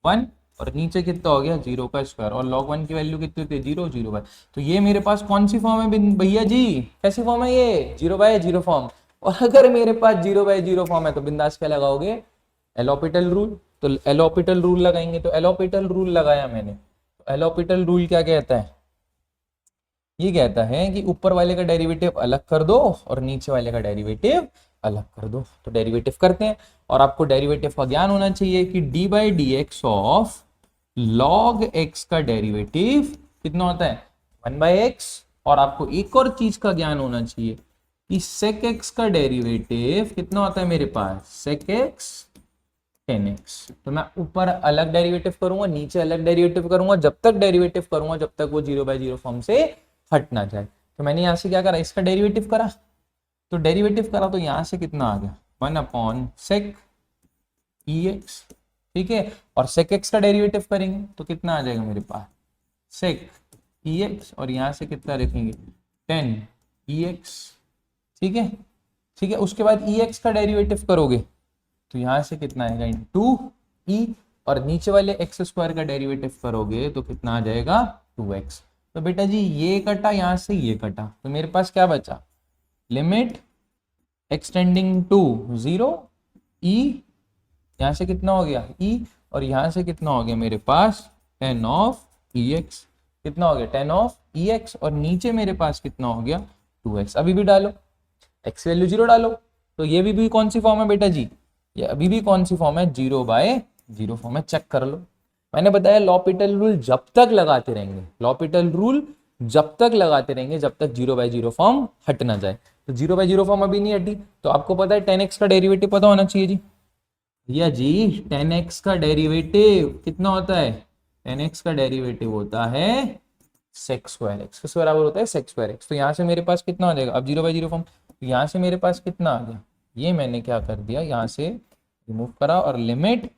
Speaker 1: 1, और नीचे कितना हो गया 0 का स्क्वायर, और log 1 की वैल्यू कितनी होती है 0/0। तो ये मेरे पास कौन सी फॉर्म है भैया जी, कैसी फॉर्म है ये 0/0 फॉर्म। और अगर मेरे पास 0/0 फॉर्म है तो बिंदास क्या लगाओगे एलोपिटल रूल। तो एलोपिटल रूल लगाएंगे, तो एलोपिटल रूल लगाया मैंने। तो एलोपिटल रूल क्या कहता है, ये कहता है कि ऊपर वाले का डेरिवेटिव अलग कर दो और नीचे वाले का डेरिवेटिव अलग कर दो। तो डेरिवेटिव करते हैं, और आपको डेरिवेटिव का ज्ञान होना चाहिए कि d/dx ऑफ log x का डेरिवेटिव कितना होता है 1/x, और आपको एक और चीज का ज्ञान होना चाहिए कि sec x का डेरिवेटिव कितना होता है मेरे पास sec x 10x। तो मैं ऊपर अलग डेरिवेटिव करूंगा, नीचे अलग डेरिवेटिव करूंगा, जब तक डेरिवेटिव करूंगा जब तक वो 0/0 फॉर्म से हट ना जाए। तो मैंने यहां से क्या करा, इसका डेरिवेटिव करा, तो डेरिवेटिव करा तो यहां से कितना आ गया 1/sec EX। ठीक है, और sec x का डेरिवेटिव करेंगे तो कितना आ जाएगा मेरे पास sec EX, और यहां से कितना रखेंगे 10 EX, ठीक है, ठीक है। उसके बाद EX का डेरिवेटिव करोगे तो यहाँ से कितना आएगा, इंटू E, और नीचे वाले एक्स स्क्वायर का डेरिवेटिव करोगे तो कितना आ जाएगा, 2x। तो बेटा जी ये कटा, यहाँ से ये कटा, तो मेरे पास क्या बचा, लिमिट एक्सटेंडिंग टू 0 E, यहाँ से कितना हो गया E, और यहाँ से कितना हो गया मेरे पास tan ऑफ EX, कितना हो गया tan ऑफ EX, और नीचे मेरे पास कितना हो गया 2x। अभी भी डालो, x वैल्यू 0 डालो, तो ये भी कौन सी फॉर्म है बेटा जी, ये अभी भी कौन सी फॉर्म है, 0/0 फॉर्म है, चेक कर लो। मैंने बताया लॉपिटल रूल जब तक लगाते रहेंगे, लॉपिटल रूल जब तक लगाते रहेंगे जब तक 0/0 फॉर्म हट ना जाए। तो 0/0 फॉर्म अभी नहीं हटी, तो आपको पता है 10x का डेरिवेटिव पता होना चाहिए जी, भैया जी 10x का डेरिवेटिव कितना होता है, 10x का डेरिवेटिव होता है sec स्क्वायर x, किस बराबर होता है sec स्क्वायर x। तो यहाँ से मेरे पास कितना हो जाएगा, अब 0/0 फॉर्म, तो यहाँ से मेरे पास कितना आ गया, ये मैंने क्या कर दिया, यहाँ से रिमूव करा, और limit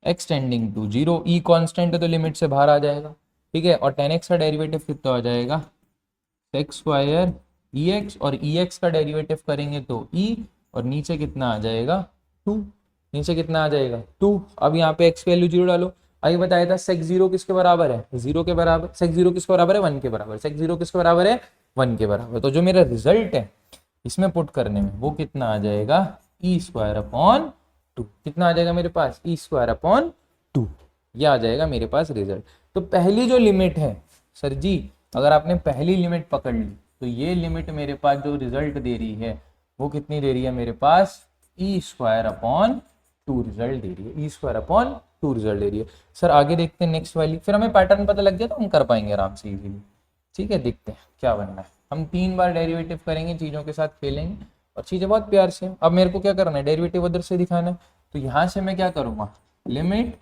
Speaker 1: extending to 0, E constant है तो लिमिट से बाहर आ जाएगा, ठीक है। और 10x का डेरिवेटिव कितना हो जाएगा, sec स्क्वायर EX, और EX का डेरिवेटिव करेंगे तो E, और नीचे कितना आ जाएगा 2, नीचे कितना आ जाएगा 2। अब यहाँ पे x वैल्यू 0 डालो, अभी बताया था sec 0 किसके बराबर है, 0 के बराबर, sec 0 किसके बराबर है 1 के बराबर, sec 0 किसके बराबर है 1 के बराबर। तो जो मेरा रिजल्ट है इसमें पुट करने में वो कितना आ जाएगा, E स्क्वायर अपॉन 2, कितना आ जाएगा मेरे पास, E स्क्वायर अपॉन 2, ये आ जाएगा मेरे पास रिजल्ट। तो पहली जो लिमिट है सर जी, अगर आपने पहली लिमिट पकड़ ली तो ये लिमिट मेरे पास जो रिजल्ट दे रही है वो कितनी दे रही है मेरे पास, E स्क्वायर अपॉन 2 रिजल्ट दे रही है, E स्क्वायर अपॉन 2 रिजल्ट दे रही है। सर आगे देखते हैं नेक्स्ट वाली, फिर हमें पैटर्न पता लग गया तो हम कर पाएंगे आराम से इजीली, ठीक है। देखते हैं क्या बनना है, हम 3 बार डेरिवेटिव करेंगे, चीज़ों के साथ खेलेंगे और चीज़ें बहुत प्यार से। अब मेरे को क्या करना है, डेरिवेटिव उधर से दिखाना है, तो यहाँ से मैं क्या करूँगा, लिमिट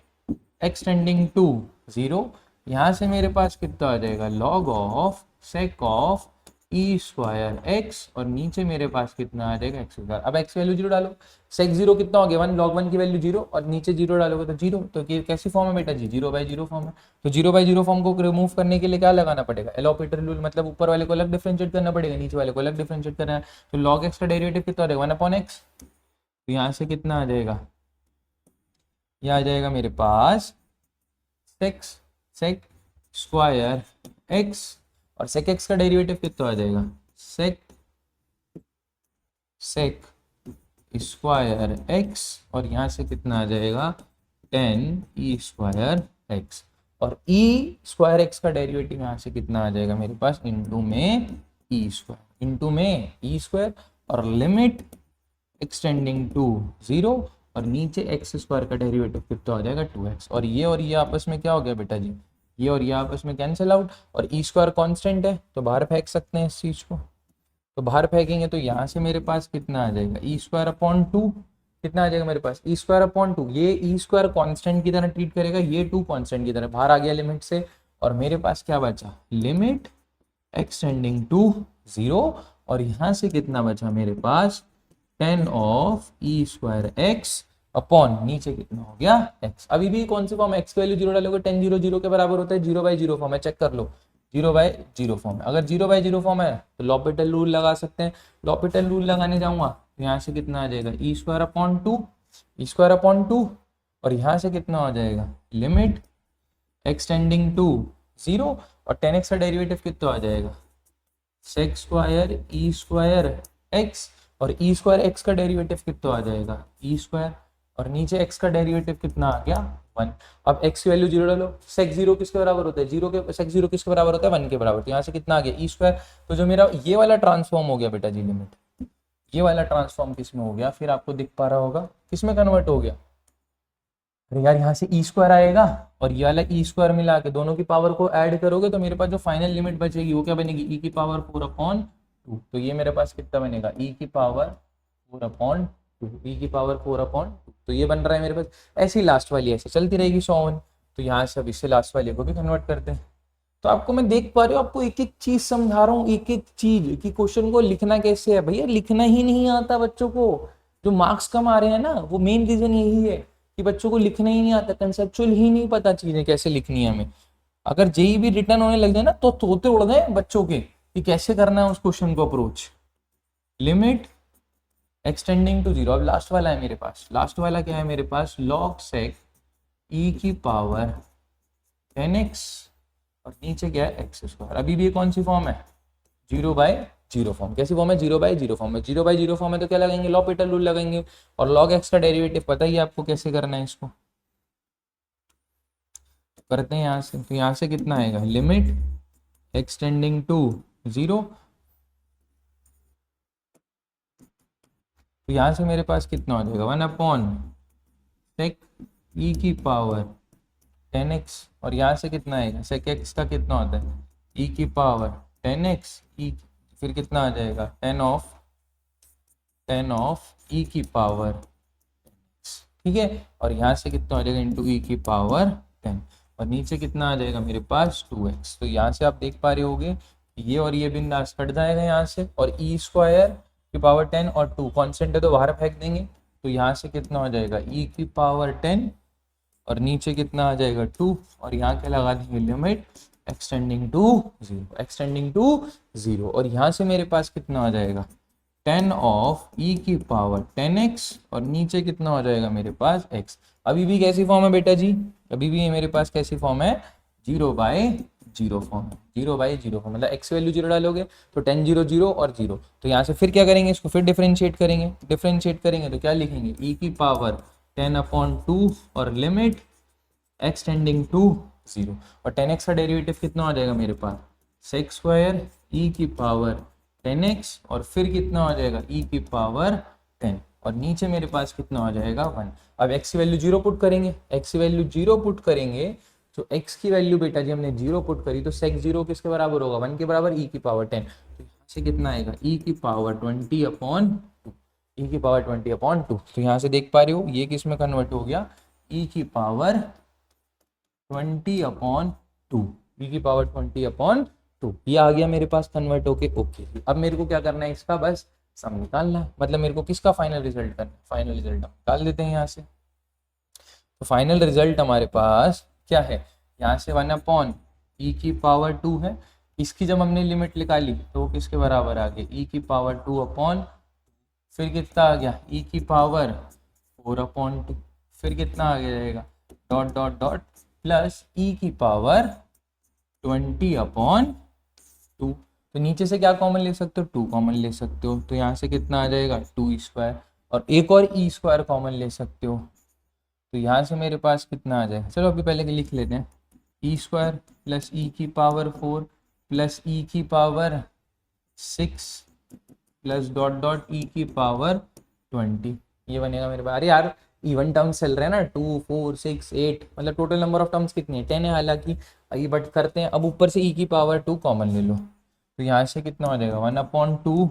Speaker 1: एक्सटेंडिंग टू 0, यहाँ से मेरे पास कितना आ जाएगा, log of sec of E square x, और नीचे मेरे पास कितना आ जाएगा x स्क्वायर। अब x वैल्यू 0 डालो, sec 0 कितना हो गया 1, log 1 की वैल्यू 0, और नीचे 0 डालोगे तो 0। तो ये कैसी फॉर्म है बेटा जी, 0/0 फॉर्म है। तो 0/0 फॉर्म को रिमूव करने के लिए क्या लगाना पड़ेगा, एल ऑपरेटर रूल, मतलब ऊपर वाले को अलग डिफरेंशिएट करना पड़ेगा, नीचे वाले को अलग डिफरेंशिएट करना है। तो log x का डेरिवेटिव कितना हो जाएगा 1/x, तो यहाँ से कितना आ जाएगा, ये आ जाएगा मेरे पास sec स्क्वायर x, और sec x का डेरिवेटिव कितना आ जाएगा, sec स्क्वायर x, और यहाँ से कितना आ जाएगा tan E स्क्वायर x, और E स्क्वायर x का डेरिवेटिव यहाँ से कितना आ जाएगा मेरे पास, इंटू में E स्क्वायर, इंटू में E स्क्वायर, और लिमिट एक्सटेंडिंग टू 0, और नीचे एक्स स्क्वायर का डेरिवेटिव कितना हो जाएगा 2x, और ये आपस में क्या हो गया बेटा जी, ये और ये आपस में कैंसिल आउट, और ई स्क्वायर कॉन्स्टेंट है तो बाहर फेंक सकते हैं इस चीज को, तो बाहर फेंकेंगे तो यहाँ से मेरे पास कितना आ जाएगा, ई स्क्वायर अपॉन 2, कितना आ जाएगा मेरे पास ई स्क्वायर अपॉन 2, ये ई स्क्वायर कॉन्स्टेंट की तरह ट्रीट करेगा, ये 2 कॉन्स्टेंट की तरह बाहर आ गया लिमिट से, और मेरे पास क्या बचा, लिमिट एक्सटेंडिंग टू 0, और यहाँ से कितना बचा मेरे पास tan of E square x upon नीचे कितना हो गया x। अभी भी कौन सी फॉर्म, x की वैल्यू 0 डालोगे tan 0 0 के बराबर होता है, 0/0 फॉर्म है, चेक कर लो 0/0 फॉर्म है। अगर 0/0 फॉर्म है तो लॉपिटल रूल लगा सकते हैं, लॉपिटल रूल लगाने जाऊंगा तो यहाँ से कितना आ जाएगा ई स्क्वायर अपॉन 2, और यहाँ से कितना हो जाएगा लिमिट एक्सटेंडिंग टू 0, और tan x का डेरिवेटिव कितना आ जाएगा sec square E square x, और ई स्क्वायर एक्स का डेरिवेटिव कितना आ जाएगा ई स्क्वायर, और नीचे x का डेरिवेटिव कितना आ गया 1। अब x की वैल्यू 0 डालो, sec 0 किसके बराबर होता है, sec 0 किसके बराबर होता है 1 के बराबर, तो यहाँ से कितना आ गया ई स्क्वायर। तो जो मेरा ये वाला ट्रांसफॉर्म हो गया बेटा जी, लिमिट ये वाला ट्रांसफॉर्म किसमें हो गया, फिर आपको दिख पा रहा होगा किसमें कन्वर्ट हो गया, अरे यार यहाँ से ई स्क्वायर आएगा और ये वाला ई स्क्वायर मिला के दोनों की पावर को ऐड करोगे तो मेरे पास जो फाइनल लिमिट बचेगी वो क्या बनेगी, ई की पावर 4/2। तो ये मेरे पास कितना बनेगा, ई की पावर 4/2, ई की पावर 4/2। तो ये बन रहा है मेरे पास। ऐसी लास्ट वाली ऐसे चलती रहेगी 100। तो यहाँ से अब इससे लास्ट वाले को भी कन्वर्ट करते हैं। तो आपको मैं देख पा रही हूँ, आपको एक एक चीज समझा रहा हूँ, एक एक चीज कि क्वेश्चन को लिखना कैसे है। भैया लिखना ही नहीं आता बच्चों को, जो मार्क्स कम आ रहे हैं ना, वो मेन रीजन यही है कि बच्चों को लिखना ही नहीं आता, कंसेप्चुअल ही नहीं पता चीजें कैसे लिखनी है हमें। अगर जेई भी रिटर्न होने लग जाए ना तो तोते उड़ गए बच्चों के कि कैसे करना है उस क्वेश्चन को approach. Limit extending to zero. अब लास्ट वाला है मेरे पास, लास्ट वाला क्या है मेरे पास, log sec e की पावर 10x और नीचे क्या है एक्स स्क्वायर। अभी भी ये कौन सी फॉर्म है, 0/0 फॉर्म। कैसी फॉर्म है, 0/0 फॉर्म है। 0/0 फॉर्म है तो क्या लगाएंगे, लॉपिटल रूल लगाएंगे। और log x का डेरिवेटिव पता ही है आपको कैसे करना है, इसको करते हैं यहाँ से। तो यहाँ से कितना आएगा, लिमिट एक्सटेंडिंग टू 0, तो यहाँ से मेरे पास कितना हो जाएगा, 1/sec e की पावर 10x। और यहाँ से कितना आएगा, sec x का कितना होता है, e की पावर 10x e, फिर कितना आ जाएगा 10 ऑफ e की पावर, ठीक है। और यहाँ से कितना हो जाएगा, इंटू e की पावर 10, और नीचे कितना आ जाएगा मेरे पास 2x। तो यहाँ से आप देख पा रहे होगे ये और ये बिंदास कट जाएगा यहाँ से, और e स्क्वायर की पावर 10 और 2 कांस्टेंट है तो बाहर फेंक देंगे। तो यहाँ से कितना हो जाएगा, e की पावर 10 और नीचे कितना आ जाएगा 2, और यहाँ क्या लगा देंगे, limit extending to 0, extending to 0। और यहाँ से मेरे पास कितना आ जाएगा, 10 ऑफ e की पावर 10x और नीचे कितना हो जाएगा मेरे पास x। अभी भी कैसी फॉर्म है बेटा जी, अभी भी मेरे पास कैसी फॉर्म है, 0/0 फॉर्म। 0/0 फॉर्म मतलब x वैल्यू 0 डालोगे तो 10 0 0 और 0। तो यहाँ से फिर क्या करेंगे, इसको फिर डिफरेंशिएट करेंगे। डिफरेंशिएट करेंगे तो क्या लिखेंगे, e की पावर 10/2 और लिमिट एक्सटेंडिंग टू 0। और 10x का डेरिवेटिव कितना हो जाएगा मेरे पास, sec स्क्वायर e की पावर 10x और फिर कितना हो जाएगा e की पावर 10, और नीचे मेरे पास कितना हो जाएगा 1। अब x की वैल्यू 0 पुट करेंगे, x की वैल्यू 0 पुट करेंगे तो x की वैल्यू बेटा जी हमने 0 पुट करी तो sec 0 किसके बराबर होगा, 1 के बराबर, e की पावर 10। तो यहाँ से कितना आएगा, e की पावर 20/2, e की पावर 20/2। तो यहाँ से देख पा रहे हो ये किस में कन्वर्ट हो गया, e की पावर 20/2, e की पावर 20/2 ये आ गया मेरे पास कन्वर्ट होके। ओके, अब मेरे को क्या करना है, इसका बस सम निकालना है। मतलब मेरे को किसका फाइनल रिजल्ट करना है, फाइनल रिजल्ट हम निकाल देते हैं यहाँ से। तो फाइनल रिजल्ट हमारे पास क्या है, यहाँ से 1/e की पावर 2 है। इसकी जब हमने लिमिट निकाली तो वो किसके बराबर आ गई, e की पावर 2/, फिर कितना आ गया e की पावर 4/2, फिर कितना आ गया जाएगा dot dot dot plus e की पावर 20/2। तो नीचे से क्या कॉमन ले सकते हो, 2 कॉमन ले सकते हो। तो यहाँ से कितना आ जाएगा 2e स्क्वायर, और एक और e स्क्वायर कॉमन ले सकते हो। तो यहाँ से मेरे पास कितना आ जाएगा, चलो अभी पहले के लिख लेते हैं, e स्क्वायर प्लस e की पावर 4 प्लस e की power 6 plus dot dot e की पावर 20, ये बनेगा मेरे पास। अरे यार इवन टर्म्स चल रहे हैं ना, 2 4 6 8, मतलब टोटल नंबर ऑफ टर्म्स कितनी है, 10 है हालांकि। ये बट करते हैं, अब ऊपर से e की पावर 2 कॉमन ले लो, तो यहाँ से कितना हो जाएगा 1/2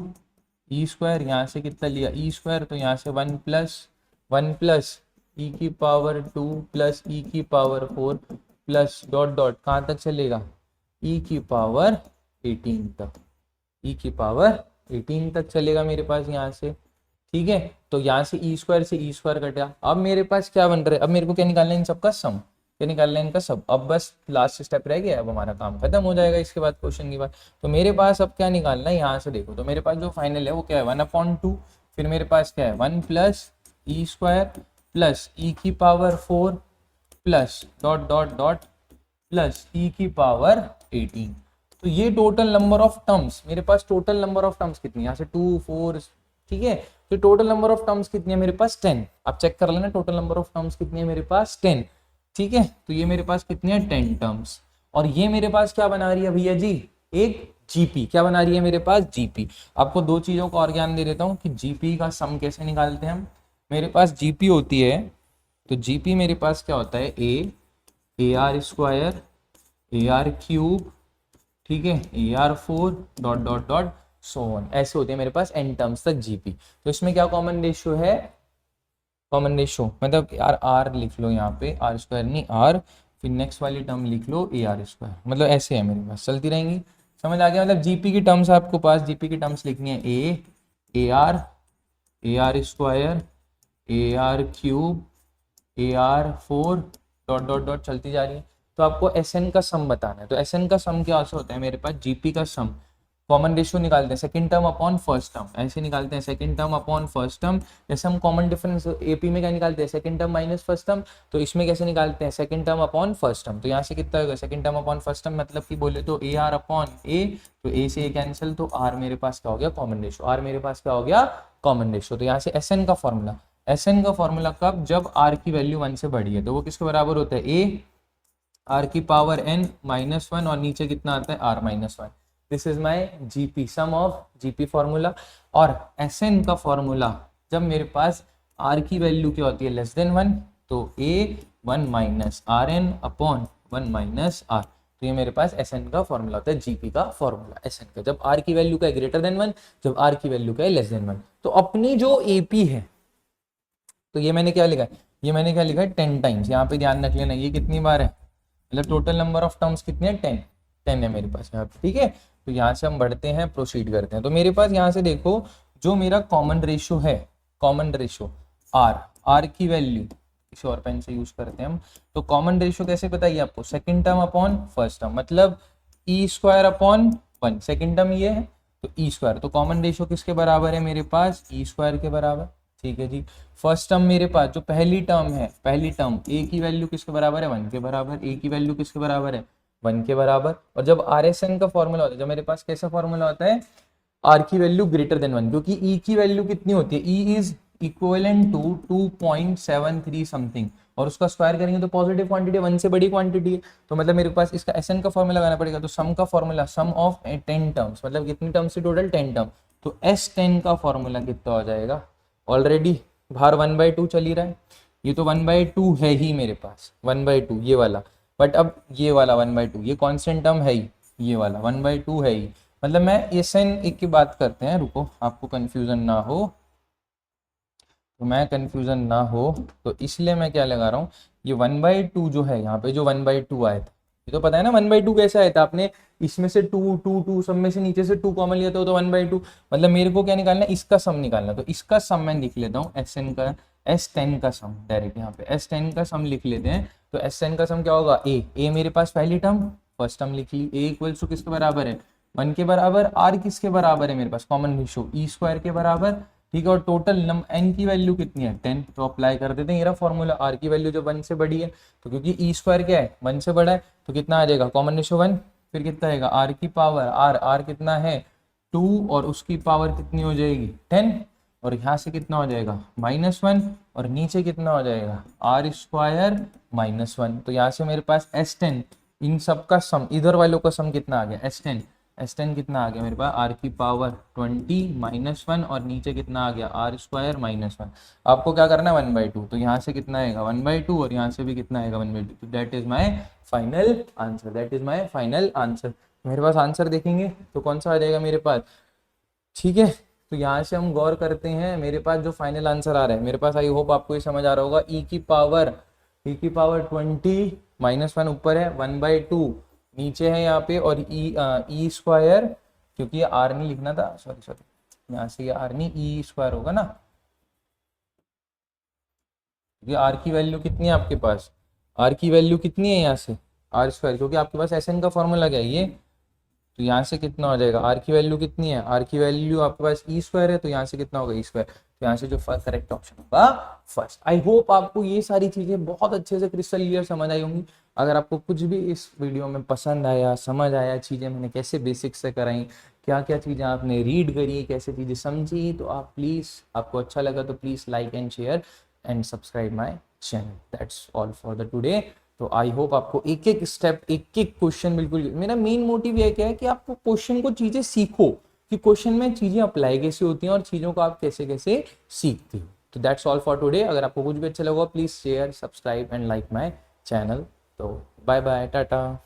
Speaker 1: e स्क्वायर, यहाँ से कितना लिया e स्क्वायर, तो यहाँ से 1 प्लस e की पावर 2 प्लस e की पावर 4 प्लस डॉट डॉट कहाँ तक चलेगा, e की पावर 18 तक, e की पावर 18 तक चलेगा मेरे पास यहाँ से, ठीक है। तो यहाँ से e स्क्वायर से e स्क्वायर कटा। अब मेरे पास क्या बन रहा है, अब मेरे को क्या निकालना है, इन सबका सम, क्या निकालना है इनका सब। अब बस लास्ट स्टेप रह गया, अब हमारा काम खत्म हो जाएगा इसके बाद क्वेश्चन के बाद। तो मेरे पास अब क्या निकालना है, यहाँ से देखो तो मेरे पास जो फाइनल है वो क्या है 1/2, फिर मेरे पास क्या है 1 plus e square plus e की power 4 plus dot dot dot plus e की पावर 18। तो ये टोटल नंबर ऑफ टर्म्स मेरे पास, टोटल नंबर ऑफ टर्म्स कितनी है, यहाँ से 2 4, ठीक है। तो टोटल नंबर ऑफ टर्म्स कितनी है मेरे पास 10। आप चेक कर लेना टोटल नंबर ऑफ टर्म्स कितनी है मेरे पास 10, ठीक है। तो ये मेरे पास कितनी है 10 टर्म्स, और ये मेरे पास क्या बना रही है भैया जी, एक जीपी। क्या बना रही है मेरे पास, जीपी। आपको दो चीजों को और ज्ञान दे देता हूँ कि जीपी का सम कैसे निकालते हैं हम। मेरे पास जीपी होती है, तो जीपी मेरे पास क्या होता है, A are square A R cube, ठीक है, A are 4 dot dot dot so on, ऐसे होते हैं मेरे पास एन टर्म्स तक जीपी। तो इसमें क्या कॉमन रेशियो है, कॉमन रेशियो मतलब यार आर लिख लो यहाँ पे, आर स्क्वायर नहीं आर, फिर नेक्स्ट वाली टर्म लिख लो ए आर स्क्वायर, मतलब ऐसे है मेरे पास, चलती रहेंगी। समझ आ गया, मतलब जीपी की टर्म्स आपको पास, जीपी की टर्म्स लिखनी है A are square A R cube A R 4 dot dot dot चलती जा रही है। तो आपको एस एन का सम बताना है, तो एस एन का सम क्या होता है मेरे पास, जीपी का सम कॉमन रेशियो निकालते हैं second term upon first term, ऐसे निकालते हैं second term upon first term. जैसे हम कॉमन डिफरेंस एपी में क्या निकालते हैं second term minus first term, तो इसमें कैसे निकालते हैं second term upon first term. तो यहाँ से कितना होगा second term upon first term, मतलब कि बोले तो ए आर अपॉन ए, तो ए से ए कैंसिल, तो आर मेरे पास क्या हो गया कॉमन रेशियो, आर मेरे पास क्या हो गया कॉमन रेशियो। तो यहाँ से एस एन का फॉर्मूला, एस एन का फॉर्मूला कब, जब आर की वैल्यू 1 से बड़ी है, तो वो किसके बराबर होता है ए आर की पावर एन माइनस 1 और नीचे कितना आता है R minus 1। This is my GP, sum of GP formula. और एस एन का फॉर्मूला जब मेरे पास आर की वैल्यू क्या होती है लेस देन 1, तो A 1 minus R N upon 1 minus R. तो ये मेरे पास एस एन का फॉर्मूला होता है, जीपी का फॉर्मूला एस एन का, जब आर की वैल्यू का है ग्रेटर देन 1, जब आर की वैल्यू का है लेस देन 1। तो अपनी जो एपी है, तो ये मैंने क्या लिखा है, ये मैंने क्या लिखा है 10 टाइम्स, यहाँ पे ध्यान रख लेना ये कितनी बार है, मतलब टोटल नंबर ऑफ टर्म्स कितने हैं 10, 10 है मेरे पास यहाँ पे, ठीक है। तो यहाँ से हम बढ़ते हैं प्रोसीड करते हैं। तो मेरे पास यहाँ से देखो जो मेरा कॉमन रेशियो है, कॉमन रेशियो आर, आर की वैल्यू किसी और पेन से यूज करते हैं हम। तो कॉमन रेशियो कैसे बताइए आपको, second term upon first term, मतलब E square upon 1, second term ये है तो ई स्क्वायर, तो कॉमन रेशियो किसके बराबर है मेरे पास ई स्क्वायर के बराबर, ठीक है जी। फर्स्ट टर्म मेरे पास जो पहली टर्म है, पहली टर्म ए की वैल्यू किसके बराबर है 1 के बराबर, ए की वैल्यू किसके बराबर है 1 के बराबर। और जब आर एस एन का फॉर्मूला होता है, जब मेरे पास कैसा फॉर्मूला होता है आर की वैल्यू ग्रेटर देन 1, क्योंकि ई की वैल्यू कितनी होती है, e is equivalent to 2.73 something, और उसका स्क्वायर करेंगे तो पॉजिटिव क्वांटिटी 1 से बड़ी क्वांटिटी है, तो मतलब मेरे पास इसका एस एन का फॉर्मूला लगाना पड़ेगा। तो सम का फॉर्मूला सम ऑफ 10 टर्म्स, मतलब कितनी टर्म्स से टोटल 10 टर्म, तो एस 10 का फॉर्मूला कितना हो जाएगा, ऑलरेडी बाहर 1/2 चल ही रहा है, ये तो 1/2 है ही मेरे पास 1/2 ये वाला, बट अब ये वाला 1/2 ये कांस्टेंट टर्म है ही, ये वाला 1/2 है ही, मतलब मैं एस एन एक की बात करते हैं, रुको आपको कंफ्यूजन ना हो, तो मैं कंफ्यूजन ना हो तो इसलिए मैं क्या लगा रहा हूँ, ये 1/2 जो है यहाँ पे जो 1/2 आया था, ये तो पता है ना 1/2 कैसे आया था, आपने इसमें से 2 2 2 सब में से नीचे से 2 कॉमन लिया था तो 1/2, मतलब मेरे को क्या निकालना है इसका सम निकालना, तो इसका सम मैं लिख लेता हूँ एस एन का, एस 10 का सम डायरेक्ट यहाँ पे एस 10 का सम लिख लेते हैं। तो एस 10 का सम क्या होगा, ए मेरे पास पहली टर्म फर्स्ट टर्म लिख ली, ए इक्वल्स टू किसके बराबर है 1 के बराबर, आर किसके बराबर है मेरे पास कॉमन रेशियो ई स्क्वायर के बराबर, ठीक है। और टोटल एन की वैल्यू कितनी है 10, तो अप्लाई कर देते हैं ये फॉर्मूला, आर की वैल्यू जब 1 से बड़ी है, तो क्योंकि ई स्क्वायर क्या है 1 से बड़ा है, तो कितना आ जाएगा कॉमन रेशियो 1, फिर कितना आएगा आर की पावर आर कितना है 2, और उसकी पावर कितनी हो जाएगी 10, और यहाँ से कितना हो जाएगा -1, और नीचे कितना हो जाएगा आर स्क्वायर -1। तो यहाँ से मेरे पास एस 10 इन सब का सम, इधर वालों का सम कितना आ गया एस 10 कितना आ गया मेरे पास आर की पावर 20 -1, और नीचे कितना आ गया आर स्क्वायर -1। आपको क्या करना है 1/2, तो यहाँ से कितना आएगा 1/2, और यहाँ से भी कितना आएगा 1/2, तो that is my final answer, that is my final answer. मेरे पास आंसर देखेंगे तो कौन सा आ जाएगा मेरे पास, ठीक है। तो यहाँ से हम गौर करते हैं, मेरे पास जो फाइनल आंसर आ रहा है मेरे पास, आई होप आपको ये समझ आ रहा होगा, ई की पावर 20 -1 ऊपर है 1/2 नीचे है यहाँ पे, और ई स्क्वायर, क्योंकि ये आर नहीं लिखना था, सॉरी यहाँ से ये आर नहीं ई स्क्वायर होगा ना, क्योंकि आर की वैल्यू कितनी है आपके पास, आर की वैल्यू कितनी है यहाँ से आर स्क्वायर, क्योंकि आपके पास एस एन का फॉर्मूला क्या है ये, तो यहाँ से कितना हो जाएगा आर की वैल्यू कितनी है, आर की वैल्यू आपके पास ई स्क्वायर है, तो यहाँ से कितना होगा ई स्क्वायर, तो यहाँ से जो करेक्ट ऑप्शन होगा फर्स्ट। आई होप आपको ये सारी चीजें बहुत अच्छे से क्रिस्टल क्लियर समझ आई होंगी। अगर आपको कुछ भी इस वीडियो में पसंद आया, समझ आया, चीजें मैंने कैसे बेसिक से कराई, क्या क्या चीजें आपने रीड करी, कैसे चीजें समझी, तो आप प्लीज, आपको अच्छा लगा तो please like and share and subscribe my channel. That's all for the today. तो आई होप आपको एक एक स्टेप, एक एक क्वेश्चन, बिल्कुल मेरा मेन मोटिव ये क्या है कि आपको क्वेश्चन को चीजें सीखो, कि क्वेश्चन में चीजें अप्लाई कैसे होती हैं और चीजों को आप कैसे कैसे सीखते हो। तो दैट्स ऑल फॉर टुडे। अगर आपको कुछ भी अच्छा लगा please share, subscribe and like my channel. तो बाय बाय, टाटा।